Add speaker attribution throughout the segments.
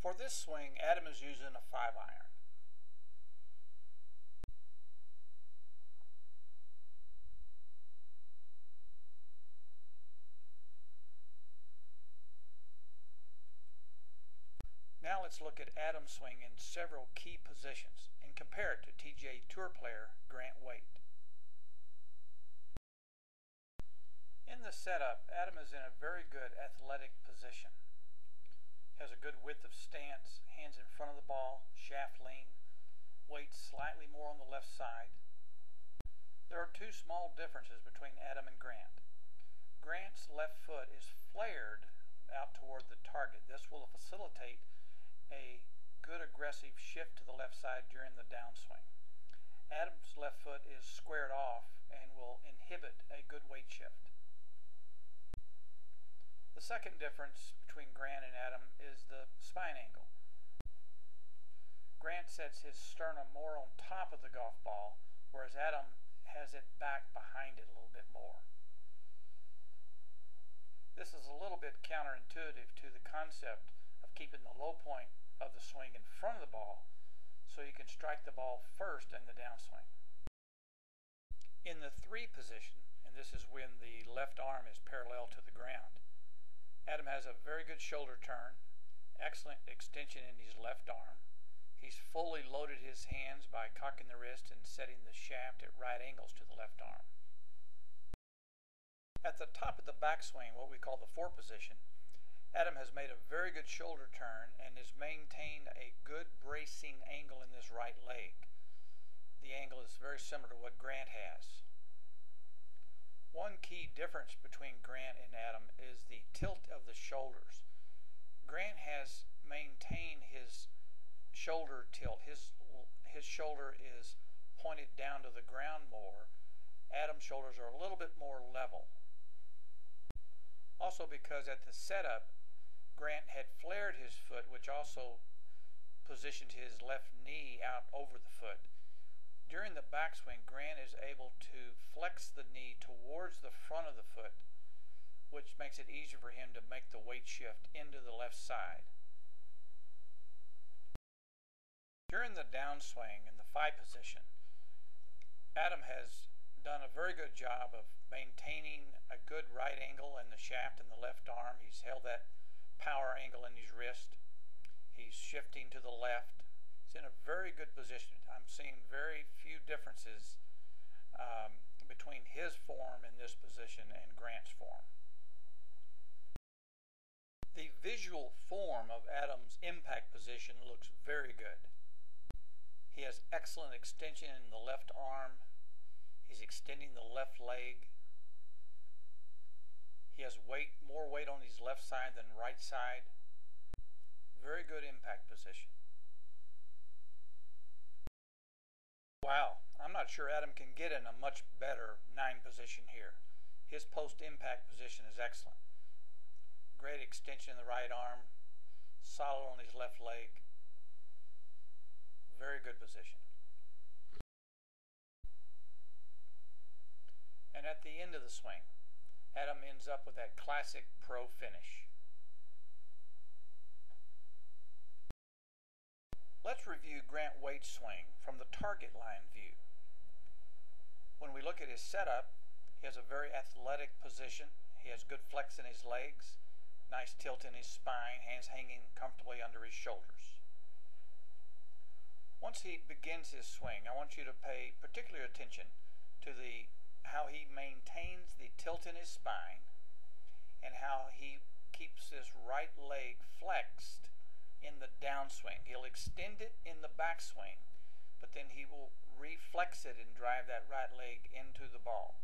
Speaker 1: For this swing, Adam is using a 5-iron. Now let's look at Adam's swing in several key positions and compare it to TGA Tour player Grant Waite. In the setup, Adam is in a very good athletic position. Has a good width of stance, hands in front of the ball, shaft lean, weight slightly more on the left side. There are two small differences between Adam and Grant. Grant's left foot is flared out toward the target. This will facilitate a good aggressive shift to the left side during the downswing. Adam's left foot is squared off and will inhibit a good weight shift. The second difference between Grant and Adam is the spine angle. Grant sets his sternum more on top of the golf ball, whereas Adam has it back behind it a little bit more. This is a little bit counterintuitive to the concept of keeping the low point of the swing in front of the ball so you can strike the ball first in the downswing. In the 3 position, and this is when the left arm is parallel to the ground, Adam has a very good shoulder turn, excellent extension in his left arm. He's fully loaded his hands by cocking the wrist and setting the shaft at right angles to the left arm. At the top of the backswing, what we call the 4 position, Adam has made a very good shoulder turn and has maintained a good bracing angle in this right leg. The angle is very similar to what Grant has. One key difference between Grant and Adam is the tilt of the shoulders. Grant has maintained his shoulder tilt. His shoulder is pointed down to the ground more. Adam's shoulders are a little bit more level. Also because at the setup, Grant had flared his foot, which also positioned his left knee out over the foot. During the backswing, Grant is able to flex the knee towards the front of the foot, which makes it easier for him to make the weight shift into the left side. During the downswing in the 5 position, Adam has done a very good job of maintaining a good right angle in the shaft in the left arm. He's held that power angle in his wrist. He's shifting to the left. He's in a very good position. I'm seeing very few differences between his form in this position and Grant's form. The visual form of Adam's impact position looks very good. He has excellent extension in the left arm. He's extending the left leg. He has more weight on his left side than right side. Very good impact position. Wow, I'm not sure Adam can get in a much better 9 position here. His post-impact position is excellent. Great extension in the right arm, solid on his left leg. Very good position. And at the end of the swing, Adam ends up with that classic pro finish. Let's review Grant Waite's swing from the target line view. When we look at his setup, he has a very athletic position. He has good flex in his legs, nice tilt in his spine, hands hanging comfortably under his shoulders. Once he begins his swing, I want you to pay particular attention to how he maintains the tilt in his spine and how he keeps his right leg flexed in the downswing. He'll extend it in the backswing, but then he will reflex it and drive that right leg into the ball.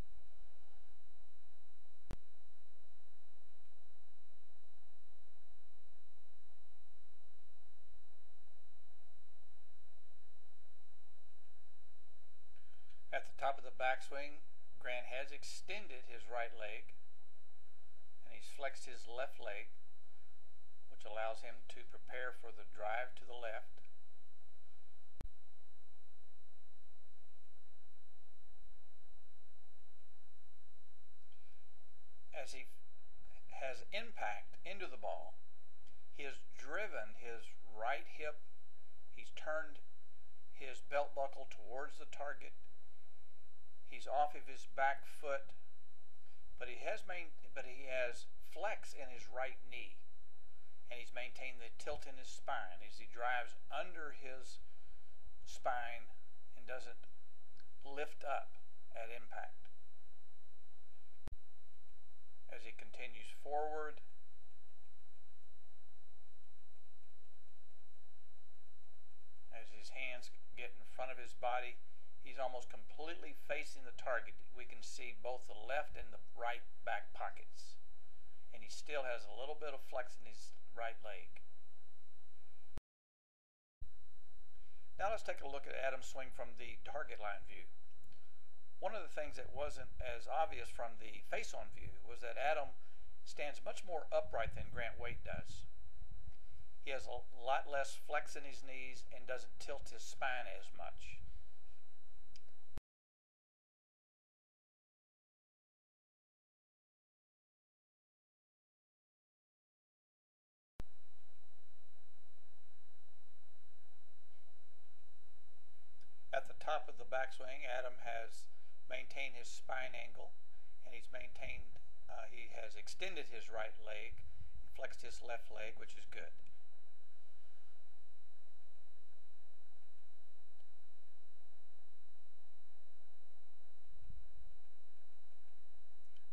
Speaker 1: At the top of the backswing, Grant has extended his right leg and he's flexed his left leg, which allows him to prepare for the drive to the left. As he has impact into the ball, he has driven his right hip. He's turned his belt buckle towards the target. He's off of his back foot, but he has flex in his right knee, and he's maintained the tilt in his spine as he drives under his spine and doesn't lift up at impact. As he continues forward, as his hands get in front of his body, he's almost completely facing the target. We can see both the left and the right back pockets. And he still has a little bit of flex in his right leg. Now let's take a look at Adam's swing from the target line view. One of the things that wasn't as obvious from the face-on view was that Adam stands much more upright than Grant Waite does. He has a lot less flex in his knees and doesn't tilt his spine as much. At the top of the backswing, Adam has maintained his spine angle, and he has extended his right leg and flexed his left leg, which is good.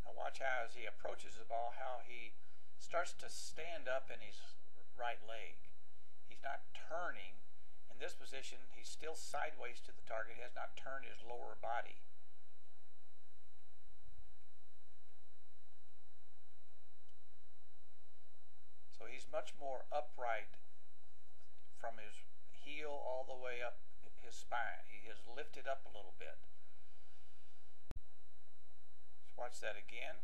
Speaker 1: Now watch how, as he approaches the ball, how he starts to stand up in his right leg. He's not turning. In this position, he's still sideways to the target. He has not turned his lower body. So he's much more upright from his heel all the way up his spine. He has lifted up a little bit. Let's watch that again.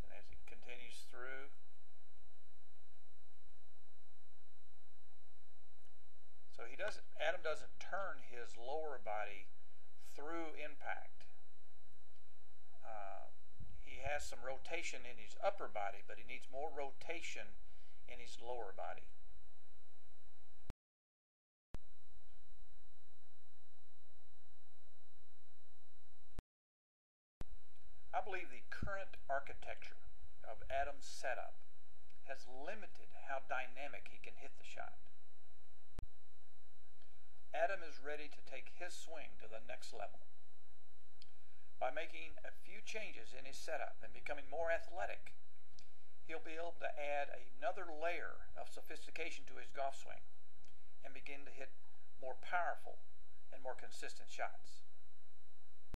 Speaker 1: And as he continues through, so Adam doesn't turn his lower body through impact. He has some rotation in his upper body, but he needs more rotation in his lower body. I believe the current architecture of Adam's setup has limited how dynamic he can hit the shot. Adam is ready to take his swing to the next level. By making a few changes in his setup and becoming more athletic, he'll be able to add another layer of sophistication to his golf swing and begin to hit more powerful and more consistent shots.